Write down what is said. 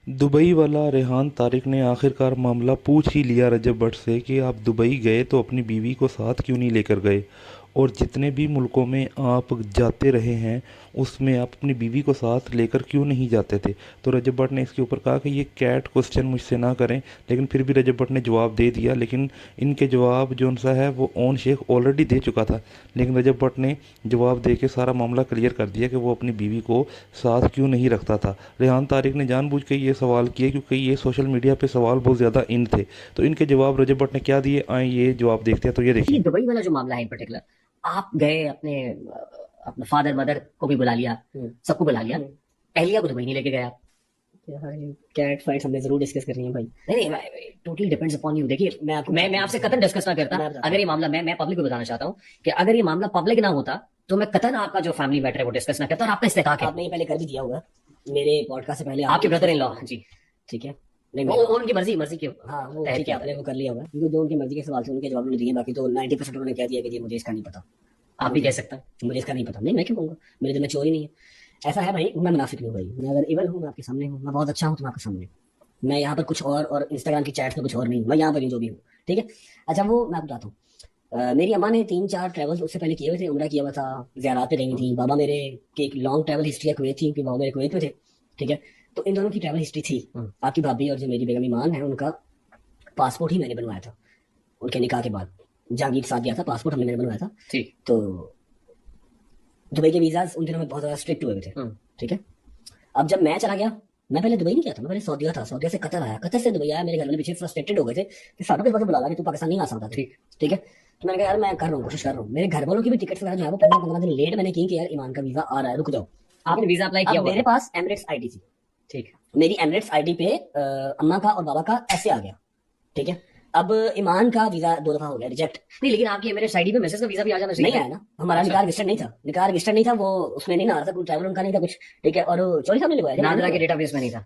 Dubai वाला रेहान तारिक ने आखिरकार मामला पूछ ही लिया रजब भट्ट से कि आप दुबई गए तो अपनी बीवी को साथ क्यों नहीं लेकर गए, और जितने भी मुल्कों में आप जाते रहे हैं उसमें आप अपनी बीवी को साथ लेकर क्यों नहीं जाते थे। तो रजब भट्ट ने इसके ऊपर कहा कि ये कैट क्वेश्चन मुझसे ना करें, लेकिन फिर भी रजब भट्ट ने जवाब दे दिया। लेकिन इनके जवाब जो सा है वो ओन शेख ऑलरेडी दे चुका था, लेकिन रजब भट्ट ने जवाब दे के सारा मामला क्लियर कर दिया कि वो अपनी बीवी को साथ क्यों नहीं रखता था। रेहान तारिक ने जानबूझ के ये सवाल किए क्योंकि ये सोशल मीडिया पे सवाल बहुत ज़्यादा इन थे। तो इनके जवाब रजब भट्ट ने क्या दिए, आए ये जवाब देखते हैं। तो ये ये देखिए। दुबई वाला जो मामला है इन पर्टिकुलर, आप गए अपने अपने फादर मदर को भी बुला लिया, सबको बुला लिया, एहलिया को दुबई नहीं लेके गए आप। यार ये कैट फाइट हमने जरूर डिस्कस करनी है भाई। नहीं नहीं, टोटली डिपेंड्स अपॉन यू। देखिए, मैं आपसे कतन डिस्कस ना करता। अगर ये मामला, मैं पब्लिक को बताना चाहता हूँ कि अगर ये मामला पब्लिक ना होता तो मैं कतन आपका जो फैमिली मैटर है वो डिस्कस ना करता, और आपका इस्तेकाक है। आपने ये पहले कर भी दिया होगा मेरे पॉडकास्ट से पहले। आपके ब्रदर इन लॉ जी, ठीक है। नहीं वो उनकी मर्जी मर्जी के हाँ वो तहत ठीक है, किया आपने वो कर लिया होगा क्योंकि जो उनकी मर्जी के सवाल थे उनके जवाब उन्होंने दिए, बाकी तो 90% उन्होंने कह दिया कि जी मुझे इसका नहीं पता। आप भी कह सकते हैं। मुझे इसका नहीं पता। नहीं, मैं क्यों कहूँगा, मेरे दिल में चोरी नहीं है। ऐसा है भाई, मैं मुनाफिक नहीं हूँ भाई। मैं अगर इवल हूँ मैं आपके सामने हूँ, मैं बहुत अच्छा हूँ तो मैं आपके सामने हूँ। मैं यहाँ पर कुछ और इंस्टाग्राम की चैट्स में कुछ और नहीं हूँ। मैं यहाँ पर ही जो भी हूँ, ठीक है। अच्छा, वो मैं आपको बताता हूँ। मेरी अम्मा ने 3-4 ट्रैवल्स उससे पहले किए हुए थे, उम्रा किया हुआ था, ज़ियारत पे गई थी। बाबा मेरे की एक लॉन्ग ट्रैवल हिस्ट्री है कुवैत थी, क्योंकि बाबा मेरे कुवैत में थे, ठीक है। तो इन दोनों की ट्रैवल हिस्ट्री थी। आपकी भाभी और जो मेरी बेगम ईमान है, उनका पासपोर्ट ही मैंने बनवाया था उनके निकाह के बाद। जहांगीर के साथ गया था, पासपोर्ट हमने मैंने बनवाया था। ठीक। तो दुबई के वीजाज उन दिनों में बहुत ज्यादा स्ट्रिक्ट हुए हुए थे, ठीक है। अब जब मैं चला गया, मैं पहले दुबई नहीं गया था, मैं पहले सऊदीया था। सऊदीया से कतर आया, कतर से दुबई आया। मेरे घर वाले पीछे फ्रस्ट्रेटेड हो गए थे कि सारों के पास बुला ला कि तू पाकिस्तान नहीं आ सकता। ठीक, ठीक है। तो मैंने कहा यार मैं कर रहा हूँ, कोशिश कर रहा हूँ। मेरे घर वालों की भी टिकट वगैरह जो है वो 15-15 दिन लेट मैंने की कि यार ईमान का वीजा आ रहा है, रुक जाओ। आपने वीजा अप्लाई किया अब हुआ मेरे था? पास एमरेट्स आईडी थी, ठीक। मेरी एमरेट्स आईडी पे अम्मा का और बाबा का ऐसे आ गया, ठीक है। अब ईमान का वीजा 2 दफा हो गया रिजेक्ट। नहीं, लेकिन आपकी मेरे साइड पे मैसेज का वीजा भी आ जाना चाहिए। नहीं आया ना, हमारा निकाह रजिस्टर्ड नहीं था। निकाह रजिस्टर्ड नहीं था, वो उसमें नहीं ना आ रहा था, कोई ट्रैवल उनका नहीं था कुछ, ठीक है। और चौधरी साहब ने लगवाया था, नादरा के डेटाबेस में नहीं था।